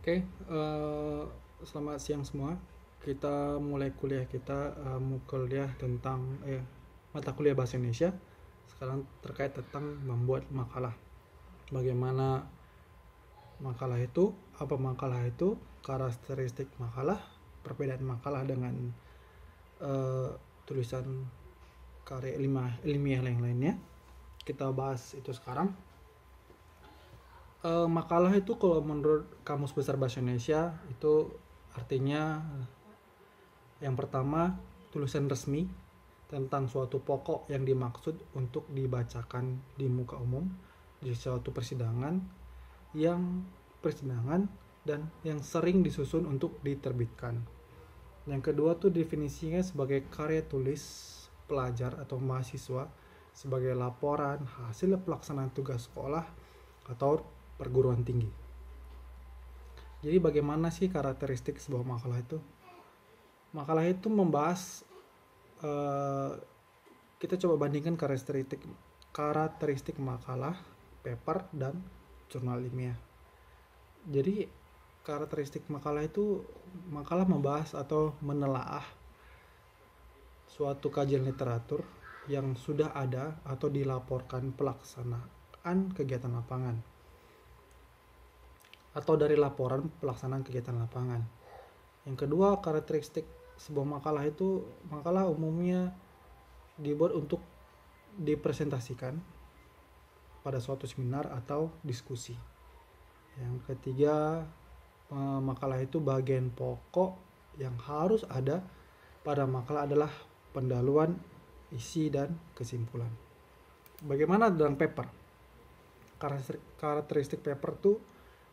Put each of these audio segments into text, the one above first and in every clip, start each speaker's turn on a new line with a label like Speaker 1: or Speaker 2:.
Speaker 1: Oke, selamat siang semua. Kita mulai kuliah kita, mau kuliah tentang mata kuliah bahasa Indonesia. Sekarang terkait tentang membuat makalah. Bagaimana makalah itu, apa makalah itu, karakteristik makalah, perbedaan makalah dengan eh, tulisan karya ilmiah yang lainnya. Kita bahas itu sekarang. Makalah itu kalau menurut Kamus Besar Bahasa Indonesia itu artinya yang pertama, tulisan resmi tentang suatu pokok yang dimaksud untuk dibacakan di muka umum di suatu persidangan dan yang sering disusun untuk diterbitkan. Yang kedua tuh definisinya sebagai karya tulis pelajar atau mahasiswa sebagai laporan hasil pelaksanaan tugas sekolah atau perguruan tinggi. Jadi bagaimana sih karakteristik sebuah makalah itu? Makalah itu membahas, eh, kita coba bandingkan karakteristik makalah, paper, dan jurnal ilmiah. Jadi karakteristik makalah itu, makalah membahas atau menelaah suatu kajian literatur yang sudah ada atau dilaporkan pelaksanaan kegiatan lapangan atau dari laporan pelaksanaan kegiatan lapangan. Yang kedua, karakteristik sebuah makalah itu, makalah umumnya dibuat untuk dipresentasikan pada suatu seminar atau diskusi. Yang ketiga, makalah itu bagian pokok yang harus ada pada makalah adalah pendahuluan, isi, dan kesimpulan. Bagaimana dengan paper? Karakteristik paper tuh,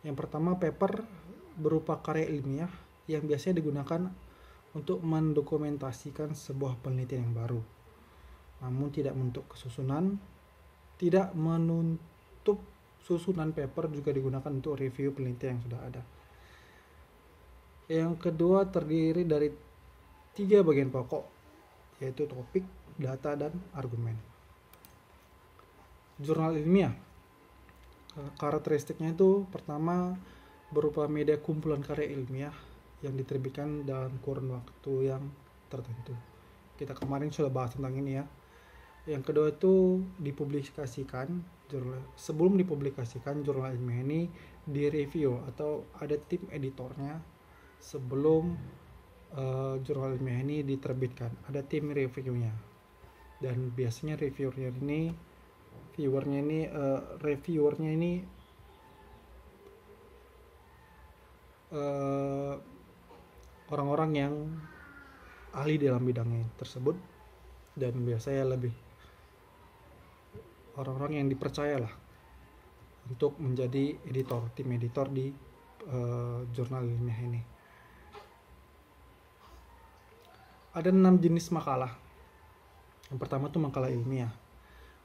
Speaker 1: yang pertama, paper berupa karya ilmiah yang biasanya digunakan untuk mendokumentasikan sebuah penelitian yang baru, namun tidak menutup susunan paper juga digunakan untuk review penelitian yang sudah ada. Yang kedua, terdiri dari 3 bagian pokok, yaitu topik, data, dan argumen. Jurnal ilmiah, karakteristiknya itu pertama berupa media kumpulan karya ilmiah yang diterbitkan dalam kurun waktu yang tertentu. Kita kemarin sudah bahas tentang ini ya. Yang kedua itu dipublikasikan. Sebelum dipublikasikan, jurnal ilmiah ini direview atau ada tim editornya sebelum jurnal ilmiah ini diterbitkan. Ada tim reviewnya, dan biasanya reviewernya ini orang-orang yang ahli dalam bidangnya tersebut, dan biasanya lebih orang-orang yang dipercaya lah untuk menjadi tim editor di jurnal ilmiah ini. Ada 6 jenis makalah. Yang pertama tuh makalah ilmiah.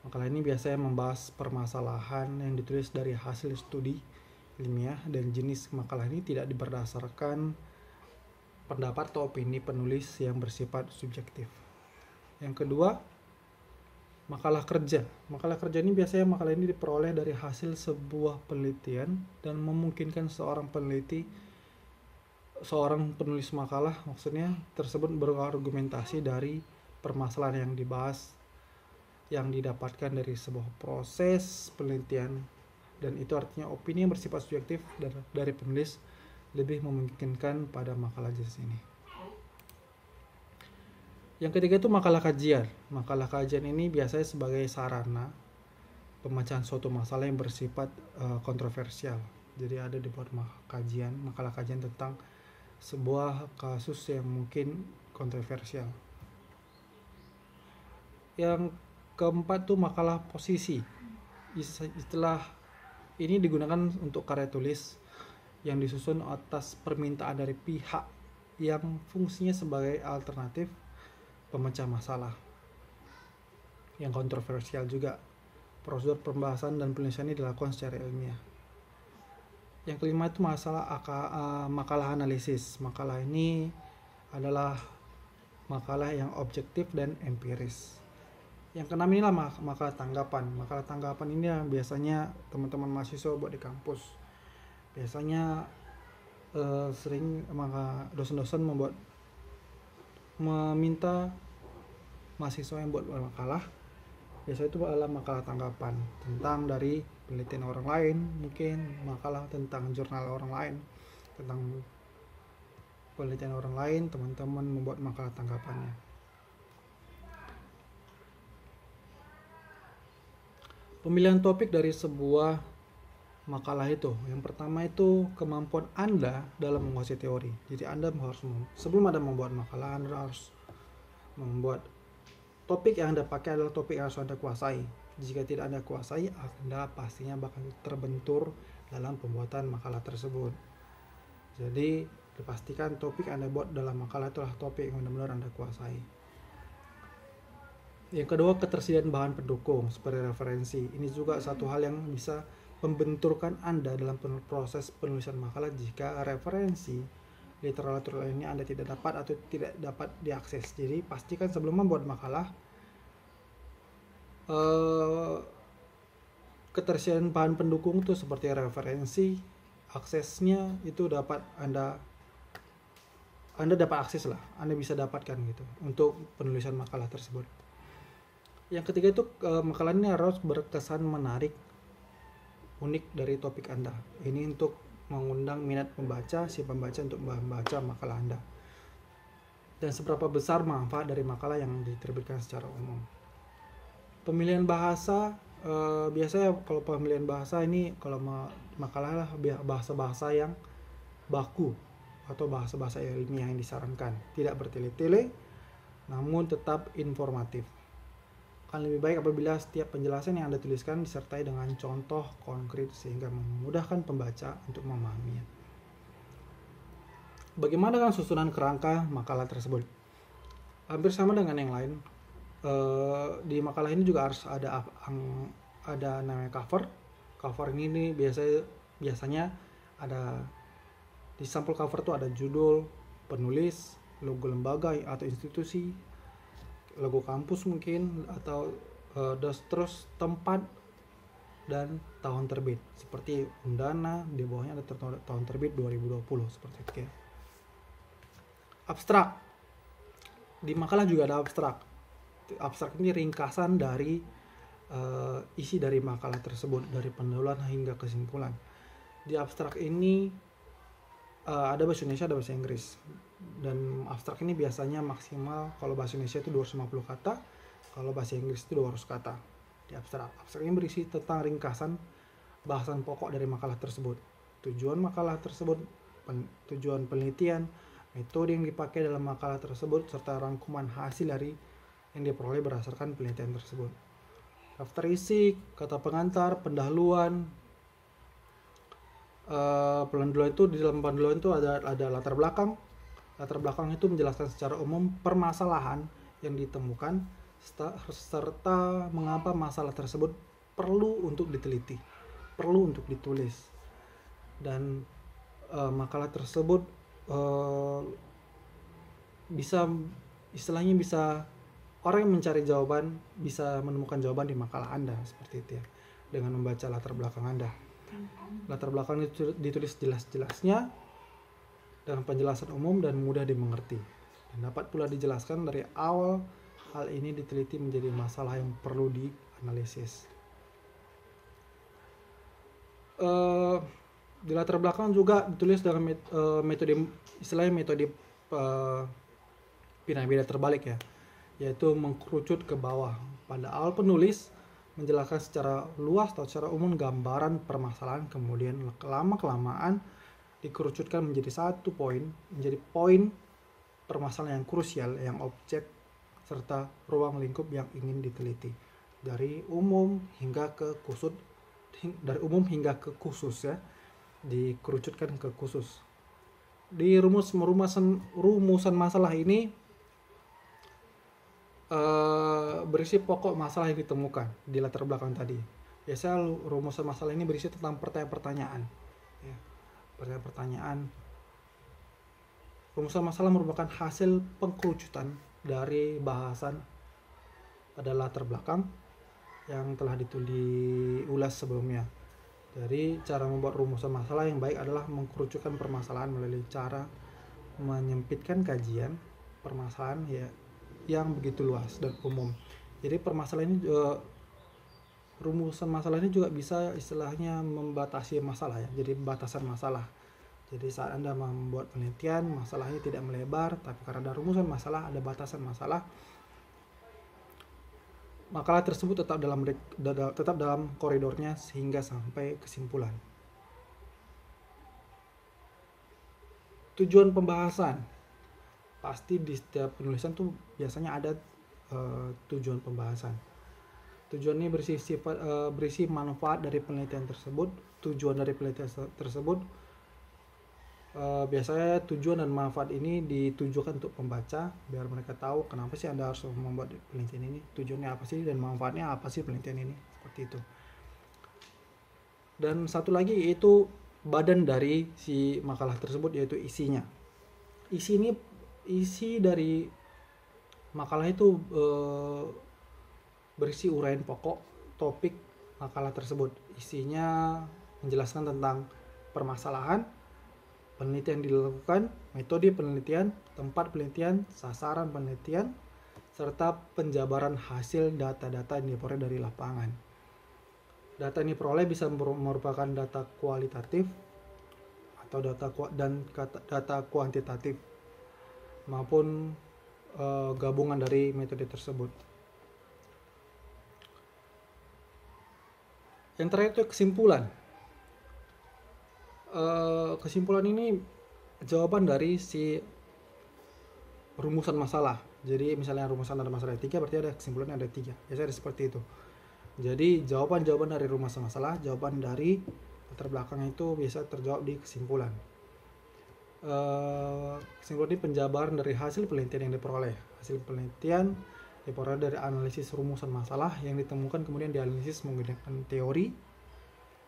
Speaker 1: Makalah ini biasanya membahas permasalahan yang ditulis dari hasil studi ilmiah, dan jenis makalah ini tidak berdasarkan pendapat atau opini penulis yang bersifat subjektif. Yang kedua, makalah kerja. Makalah kerja ini biasanya makalah ini diperoleh dari hasil sebuah penelitian dan memungkinkan seorang penulis makalah maksudnya tersebut berargumentasi dari permasalahan yang dibahas yang didapatkan dari sebuah proses penelitian, dan itu artinya opini yang bersifat subjektif dari penulis lebih memungkinkan pada makalah jenis ini. Yang ketiga itu makalah kajian. Makalah kajian ini biasanya sebagai sarana pemecahan suatu masalah yang bersifat kontroversial. Jadi ada dibuat makalah kajian tentang sebuah kasus yang mungkin kontroversial. Yang keempat tuh makalah posisi. Istilah ini digunakan untuk karya tulis yang disusun atas permintaan dari pihak yang fungsinya sebagai alternatif pemecah masalah yang kontroversial juga. Prosedur pembahasan dan penulisan ini dilakukan secara ilmiah. Yang kelima itu makalah analisis. Makalah ini adalah makalah yang objektif dan empiris. Yang keenam inilah makalah tanggapan. Makalah tanggapan ini yang biasanya teman-teman mahasiswa buat di kampus. Biasanya sering maka dosen-dosen meminta mahasiswa yang buat makalah, biasanya itu adalah makalah tanggapan tentang dari penelitian orang lain, mungkin makalah tentang jurnal orang lain, tentang penelitian orang lain, teman-teman membuat makalah tanggapannya. Pemilihan topik dari sebuah makalah itu, yang pertama itu kemampuan Anda dalam menguasai teori. Jadi Anda harus, sebelum Anda membuat makalah, Anda harus membuat topik yang Anda pakai adalah topik yang harus Anda kuasai. Jika tidak Anda kuasai, Anda pastinya bakal terbentur dalam pembuatan makalah tersebut. Jadi dipastikan topik yang Anda buat dalam makalah itulah topik yang benar-benar Anda kuasai. Yang kedua, ketersediaan bahan pendukung seperti referensi. Ini juga satu hal yang bisa membenturkan Anda dalam proses penulisan makalah jika referensi literatur lainnya Anda tidak dapat atau tidak dapat diakses. Jadi pastikan sebelum membuat makalah, ketersediaan bahan pendukung itu seperti referensi, aksesnya itu dapat Anda dapat akses lah, Anda bisa dapatkan gitu untuk penulisan makalah tersebut. Yang ketiga itu makalah ini harus berkesan menarik, unik dari topik Anda. Ini untuk mengundang minat pembaca, si pembaca untuk membaca makalah Anda. Dan seberapa besar manfaat dari makalah yang diterbitkan secara umum. Pemilihan bahasa, biasanya kalau pemilihan bahasa ini, kalau makalah bahasa-bahasa yang baku atau bahasa-bahasa ilmiah yang disarankan, tidak bertele-tele namun tetap informatif. Akan lebih baik apabila setiap penjelasan yang Anda tuliskan disertai dengan contoh konkret sehingga memudahkan pembaca untuk memahaminya. Bagaimana dengan susunan kerangka makalah tersebut? Hampir sama dengan yang lain. Di makalah ini juga harus ada namanya cover. Cover ini biasanya ada di sampul cover itu ada judul, penulis, logo lembaga atau institusi, logo kampus mungkin, atau terus tempat dan tahun terbit seperti Undana, di bawahnya ada tahun terbit 2020 seperti itu ya. Abstrak, di makalah juga ada abstrak. Abstrak ini ringkasan dari isi dari makalah tersebut, dari pendahuluan hingga kesimpulan. Di abstrak ini ada bahasa Indonesia, ada bahasa Inggris. Dan abstrak ini biasanya maksimal kalau bahasa Indonesia itu 250 kata, kalau bahasa Inggris itu 200 kata. Di abstrak ini berisi tentang ringkasan bahasan pokok dari makalah tersebut, tujuan makalah tersebut, tujuan penelitian, metode yang dipakai dalam makalah tersebut, serta rangkuman hasil dari yang diperoleh berdasarkan penelitian tersebut. Daftar isi, kata pengantar, pendahuluan. Pendahuluan itu, di dalam pendahuluan itu ada latar belakang. Latar belakang itu menjelaskan secara umum permasalahan yang ditemukan serta mengapa masalah tersebut perlu untuk diteliti, perlu untuk ditulis. Dan makalah tersebut bisa orang yang mencari jawaban bisa menemukan jawaban di makalah Anda, seperti itu ya, dengan membaca latar belakang Anda. Latar belakang itu ditulis jelas-jelasnya dengan penjelasan umum dan mudah dimengerti, dan dapat pula dijelaskan dari awal. Hal ini diteliti menjadi masalah yang perlu dianalisis. Di latar belakang juga ditulis dengan metode piramida terbalik ya, yaitu mengkerucut ke bawah. Pada awal penulis menjelaskan secara luas atau secara umum gambaran permasalahan, kemudian lama-kelamaan dikerucutkan menjadi satu poin, menjadi poin permasalahan yang krusial, yang objek serta ruang lingkup yang ingin diteliti, dari umum hingga ke khusus ya, dikerucutkan ke khusus. Di rumusan masalah ini berisi pokok masalah yang ditemukan di latar belakang tadi. Biasanya rumusan masalah ini berisi tentang pertanyaan-pertanyaan ya. Pertanyaan-pertanyaan. Rumusan masalah merupakan hasil pengkerucutan dari bahasan pada latar belakang yang telah diulas sebelumnya. Jadi cara membuat rumusan masalah yang baik adalah mengkerucutkan permasalahan melalui cara menyempitkan kajian permasalahan ya yang begitu luas dan umum. Jadi permasalahan ini rumusan masalah ini juga bisa istilahnya membatasi masalah ya. Jadi batasan masalah. Jadi saat Anda membuat penelitian, masalahnya tidak melebar, tapi karena ada rumusan masalah, ada batasan masalah, makalah tersebut tetap dalam koridornya sehingga sampai kesimpulan. Tujuan pembahasan. Pasti di setiap penulisan tuh biasanya ada tujuan pembahasan. Tujuan ini berisi manfaat dari penelitian tersebut. Tujuan dari penelitian tersebut biasanya tujuan dan manfaat ini ditujukan untuk pembaca biar mereka tahu kenapa sih Anda harus membuat penelitian ini, tujuannya apa sih dan manfaatnya apa sih penelitian ini, seperti itu. Dan satu lagi yaitu badan dari si makalah tersebut, yaitu isinya. Isi dari makalah itu berisi uraian pokok topik makalah tersebut. Isinya menjelaskan tentang permasalahan, penelitian dilakukan, metode penelitian, tempat penelitian, sasaran penelitian, serta penjabaran hasil data-data yang diperoleh dari lapangan. Data ini peroleh bisa merupakan data kualitatif atau data kuantitatif maupun gabungan dari metode tersebut. Yang terakhir itu kesimpulan. Kesimpulan ini jawaban dari si rumusan masalah. Jadi misalnya rumusan ada masalah 3, berarti ada kesimpulannya ada 3. Biasanya ada seperti itu. Jadi jawaban dari rumusan masalah, jawaban dari latar belakang itu biasa terjawab di kesimpulan. Kesimpulan ini penjabaran dari hasil penelitian yang diperoleh. Hasil penelitian diperoleh dari analisis rumusan masalah yang ditemukan kemudian dianalisis menggunakan teori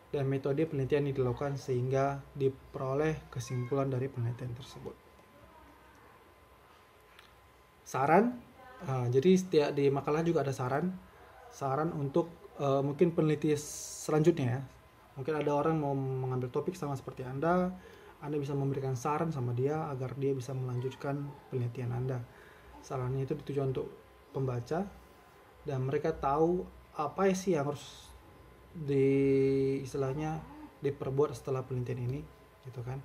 Speaker 1: dan metode penelitian yang dilakukan sehingga diperoleh kesimpulan dari penelitian tersebut. Saran, jadi setiap di makalah juga ada saran untuk mungkin peneliti selanjutnya ya. Mungkin ada orang mau mengambil topik sama seperti Anda bisa memberikan saran sama dia agar dia bisa melanjutkan penelitian Anda. Sarannya itu ditujukan untuk pembaca dan mereka tahu apa sih yang harus istilahnya diperbuat setelah penelitian ini, gitu kan.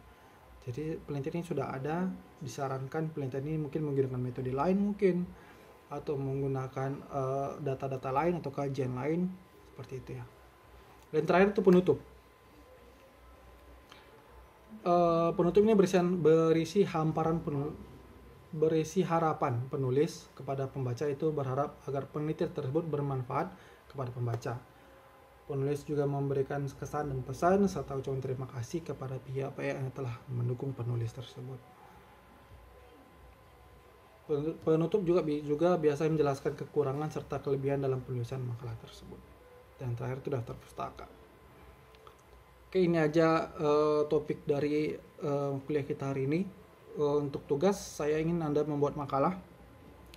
Speaker 1: Jadi penelitian ini sudah ada, disarankan penelitian ini mungkin menggunakan metode lain mungkin atau menggunakan data-data lain atau kajian lain seperti itu ya. Dan terakhir itu penutup. Penutup ini berisi harapan penulis kepada pembaca itu berharap agar penelitian tersebut bermanfaat kepada pembaca. Penulis juga memberikan kesan dan pesan serta ucapan terima kasih kepada pihak-pihak yang telah mendukung penulis tersebut. Penutup juga biasa menjelaskan kekurangan serta kelebihan dalam penulisan makalah tersebut. Dan terakhir itu daftar pustaka. Oke, ini aja topik dari kuliah kita hari ini. Untuk tugas, saya ingin Anda membuat makalah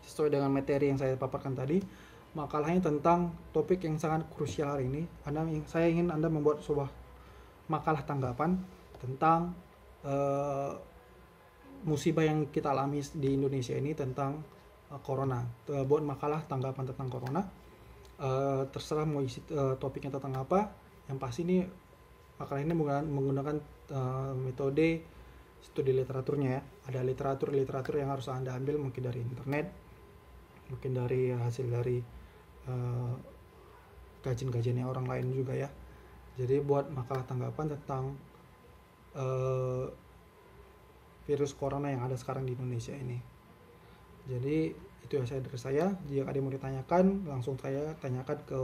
Speaker 1: sesuai dengan materi yang saya paparkan tadi. Makalahnya tentang topik yang sangat krusial hari ini. Saya ingin Anda membuat sebuah makalah tanggapan tentang musibah yang kita alami di Indonesia ini tentang corona. Buat makalah tanggapan tentang corona. Terserah mau isi topiknya tentang apa. Yang pasti ini makalah ini menggunakan metode studi literaturnya ya. Ada literatur yang harus Anda ambil mungkin dari internet, mungkin dari hasil dari kajian-kajiannya orang lain juga ya. Jadi buat makalah tanggapan tentang virus corona yang ada sekarang di Indonesia ini. Jadi itu yang dari saya. Jika ada yang mau ditanyakan, langsung saya tanyakan ke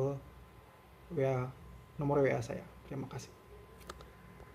Speaker 1: nomor WA saya. Terima kasih.